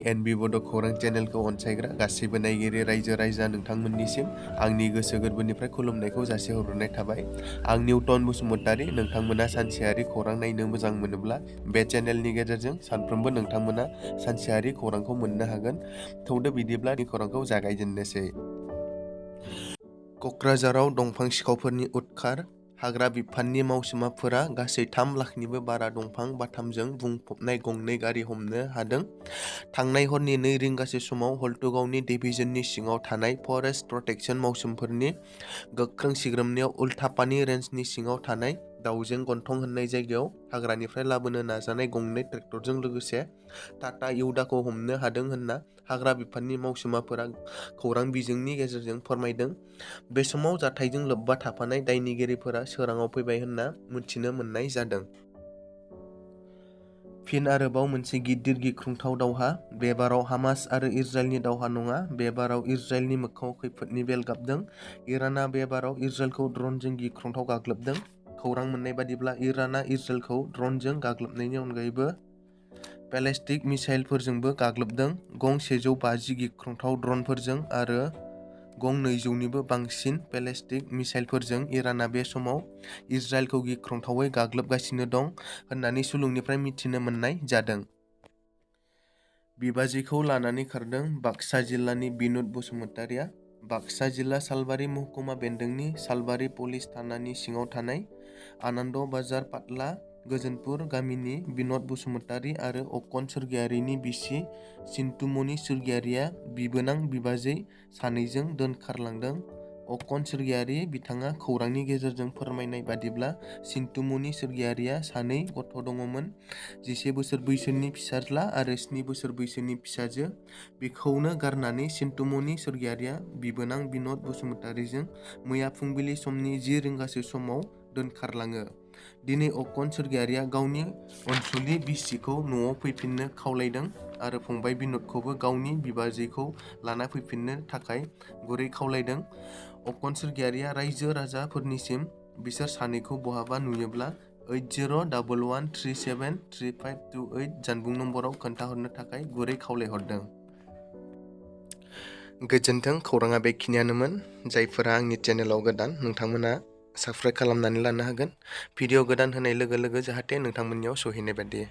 एनबि बड' खौरां चेनेलखौ अनसायग्रा गासैबो नायगिरि रायजो राजा नोंथांमोननिसिम आंनि गोसो गोरबोनिफ्राय खुलुमनायखौ जासिहरनाय थाबाय। आं निउटन बसुमतारी। नोंथांमोना सानसेयारि खौरां नायनो मोजां मोनोब्ला बे चेनेलनि गेजेरजों सानफ्रोमबो नोंथांमोना सानसेयारि खौरांखौ मोननो हागोन। थौदो बिदिब्ला खौरांखौ जागायजेननोसै। क'क्राझाराव दंफां सिखावफोरनि उदखार। हाग्रा बिफाननि मावसुमाफोरा गासै 3 लाखनिबो बारा दंफां बाथामजों बुंफबनाय गंनै गारि हमनो हादों। थांनाय हरनि 2 रिंगासो समाव हल्टुगावनि डिभिजननि सिङाव थानाय फरेस्ट प्रटेक्शन मावसुमफोरनि गोख्रों सिग्रोमनायाव उल्थापानि रेन्जनि सिङाव थानाय दाउजें गन्थं होननाय जायगायाव हाग्रानिफ्राय लाबोनो नाजानाय गंनै ट्रेक्टरजों लोगोसे टाटा इउडाखौ हमनो हादों होनना हाग्रा बिफाननि मावसुमाफोरा खौरां बिजोंनि गेजेरजों फोरमायदों। बे समाव जाथायजों लोब्बा थाफानाय दायनिगिरिफोरा सोराङाव फैबाय होनना मिथिनो मोननाय जादों। फिन आरोबाव मोनसे गिदिर गिख्रंथाव दावहा। बे बाराव हामास आरो इजराइलनि दावहा नङा। बे बाराव इजराइलनि मोखाङाव खैफोदनि बेल गाबदों। इराना बे बाराव इजराइलखौ ड्रनजों गिख्रंथाव गाग्लोबदों। खौरां मोननाय बादिब्ला इराना इजराइलखौ ड्रनजों गाग्लोबनायनि अनगायैबो बेलिस्टिक मिसाइलफोरजोंबो गाग्लोबदों। गं 150 गिख्रंथाव ड्रनफोरजों आरो गं 200निबो बांसिन बेलिस्टिक मिसाइलफोरजों इराना बे समाव इजराइलखौ गिख्रंथावै गाग्लोबगासिनो दं होननानै सुलुंनिफ्राय मिथिनो मोननाय जादों। बिबाजैखौ लानानै खारदों। बाक्सा जिल्लानि बिनुद बसुमतारीया बाक्सा जिल्ला सालबारि महकुमा बेन्दोंनि सालबारि पुलिस थानानि सिङाव थानाय आनन्द बाजार पाटला गोजोनपुर गामिनि बिनद बसुमतारी आरो अकन सोरगियारिनि बिसि सिन्टुमनि सोरगियारिया बिबोनां बिबाजै सानैजों दोनखारलांदों। अकन सोरगियारि बिथाङा खौरांनि गेजेरजों फोरमायनाय बादिब्ला सिन्टुमनि सोरगियारिया 2 गथ' दङमोन। 11 बोसोर बैसोनि फिसाज्ला आरो 7 बोसोर बैसोनि फिसाजो। बिखौनो गारनानै सिन्टुमनि सोरगियारिया बिबोनां बिनद बसुमतारीजों मैया फुंबिलि समनि 10 रिंगासो समाव दोनखारलाङो। दिनै अकन सोरगियारिया गावनि अनसुलि बिसिखौ न'आव फैफिननो खावलायदों आरो फंबाय बिनदखौबो गावनि बिबाजैखौ लाना फैफिननो थाखाय गुरै खावलायदों। अकन सोरगियारिया रायजो राजाफोरनिसिम बिसोर सानैखौ बहाबा नुयोब्ला 8011373528 जानबुं नम्बराव खोन्थाहरनो थाखाय गुरै खावलायहरदों। गोजोन्थों। खौराङा बेखिनियानोमोन। जायफोरा आंनि चेनेलाव गोदान नोंथांमोना साबस्क्राइब खालामनानै लानो हागोन। भिडिअ गोदान होनाय लोगो लोगो जाहाथे नोंथांमोननियाव सहैनाय बायदि।